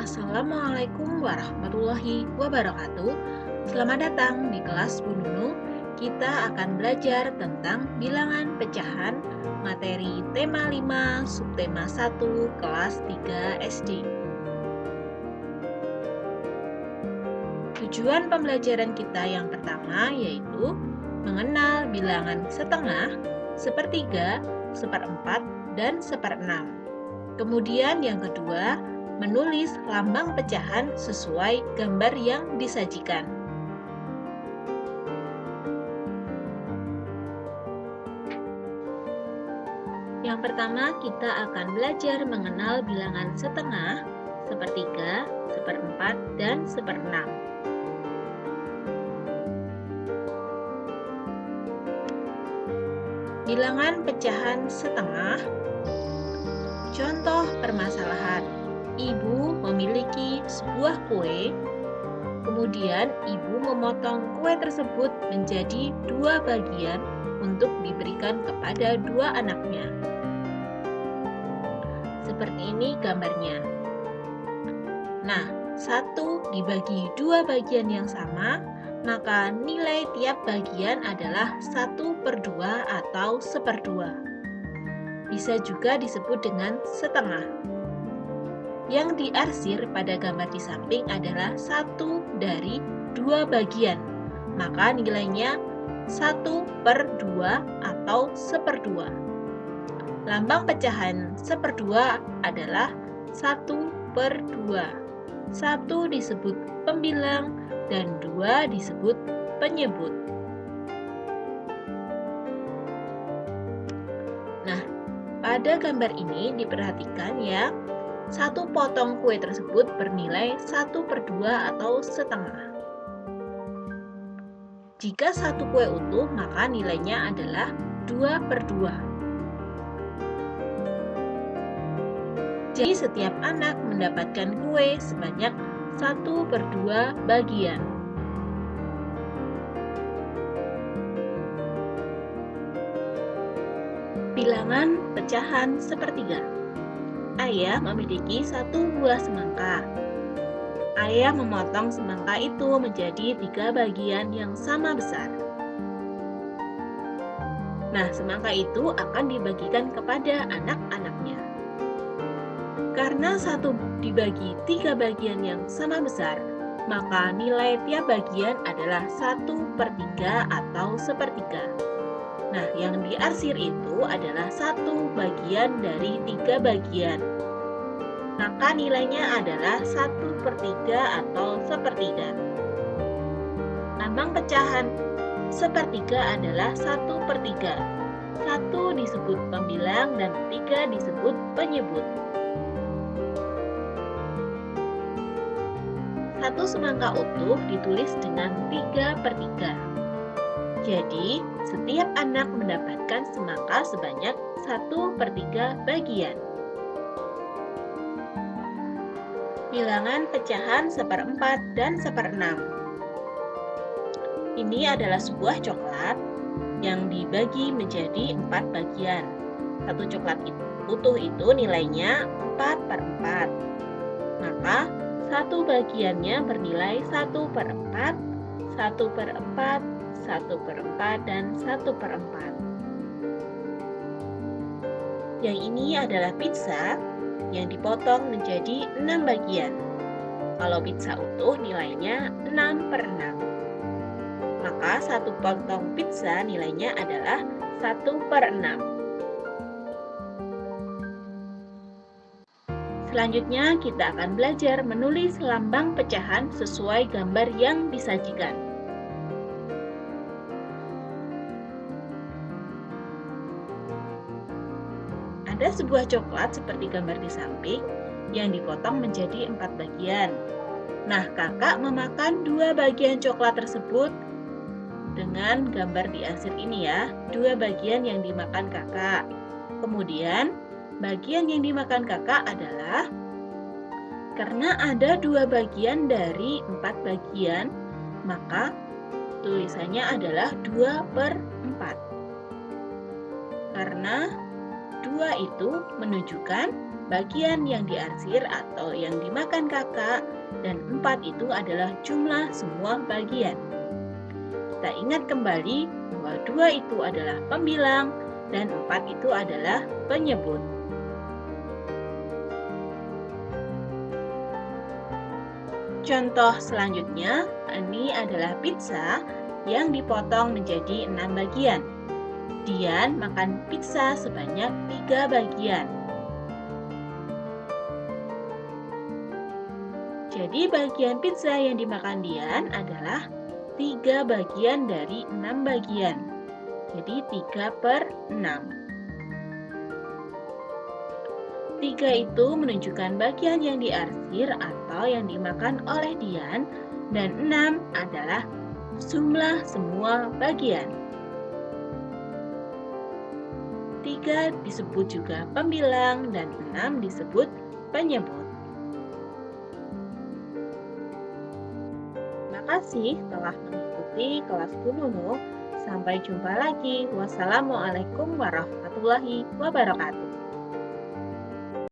Assalamualaikum warahmatullahi wabarakatuh. Selamat datang di kelas Bu Nunu. Kita akan belajar tentang bilangan pecahan, materi tema 5, subtema 1, kelas 3 SD. Tujuan pembelajaran kita yang pertama yaitu mengenal bilangan setengah, sepertiga, seperempat, dan seperenam. Kemudian yang kedua, menulis lambang pecahan sesuai gambar yang disajikan. Yang pertama, kita akan belajar mengenal bilangan setengah, sepertiga, seperempat, dan seperenam. Bilangan pecahan setengah. Contoh permasalahan. Ibu memiliki sebuah kue, kemudian ibu memotong kue tersebut menjadi 2 bagian untuk diberikan kepada 2 anaknya. Seperti ini gambarnya. Nah, 1 dibagi 2 bagian yang sama, maka nilai tiap bagian adalah 1/2 atau 1/2. Bisa juga disebut dengan setengah. Yang diarsir pada gambar di samping adalah 1 dari 2 bagian, maka nilainya 1/2 atau 1/2. Lambang pecahan 1/2 adalah 1/2. 1 disebut pembilang dan 2 disebut penyebut. Nah, pada gambar ini diperhatikan ya, 1 potong kue tersebut bernilai 1/2 atau setengah. Jika 1 kue utuh, maka nilainya adalah 2/2. Jadi setiap anak mendapatkan kue sebanyak 1/2 bagian. Bilangan pecahan sepertiga. Ayah memiliki 1 buah semangka. Ayah memotong semangka itu menjadi 3 bagian yang sama besar. Nah, semangka itu akan dibagikan kepada anak-anaknya. Karena 1 dibagi 3 bagian yang sama besar, maka nilai tiap bagian adalah 1/3 atau 1/3. Nah, yang diarsir itu adalah 1 bagian dari 3 bagian. Maka nilainya adalah 1/3 atau 1/3. Lambang pecahan sepertiga adalah 1/3. 1 disebut pembilang dan 3 disebut penyebut. 1 semangka utuh ditulis dengan 3/3. Jadi, setiap anak mendapatkan semangka sebanyak 1/3 bagian. Bilangan pecahan seperempat dan seperenam. Ini adalah sebuah coklat yang dibagi menjadi 4 bagian. 1 coklat utuh itu nilainya 4/4. Maka 1 bagiannya bernilai 1/4, 1/4, 1/4, dan 1/4. Yang ini adalah pizza yang dipotong menjadi 6 bagian. Kalau pizza utuh nilainya 6/6. Maka 1 potong pizza nilainya adalah 1/6. Selanjutnya kita akan belajar menulis lambang pecahan sesuai gambar yang disajikan. Ada sebuah coklat seperti gambar di samping yang dipotong menjadi 4 bagian. Nah, kakak memakan 2 bagian coklat tersebut dengan gambar diarsir ini ya, 2 bagian yang dimakan kakak. Kemudian, bagian yang dimakan kakak adalah, karena ada 2 bagian dari 4 bagian, maka tulisannya adalah 2/4. Karena 2 itu menunjukkan bagian yang diarsir atau yang dimakan kakak, dan 4 itu adalah jumlah semua bagian. Kita ingat kembali bahwa 2 itu adalah pembilang dan 4 itu adalah penyebut. Contoh selanjutnya, ini adalah pizza yang dipotong menjadi 6 bagian. Dian makan pizza sebanyak 3 bagian. Jadi bagian pizza yang dimakan Dian adalah 3 bagian dari 6 bagian. Jadi 3/6. 3 itu menunjukkan bagian yang diarsir atau yang dimakan oleh Dian, dan 6 adalah jumlah semua bagian. 3 disebut juga pembilang dan 6 disebut penyebut. Terima kasih telah mengikuti kelas Gununu. Sampai jumpa lagi. Wassalamualaikum warahmatullahi wabarakatuh.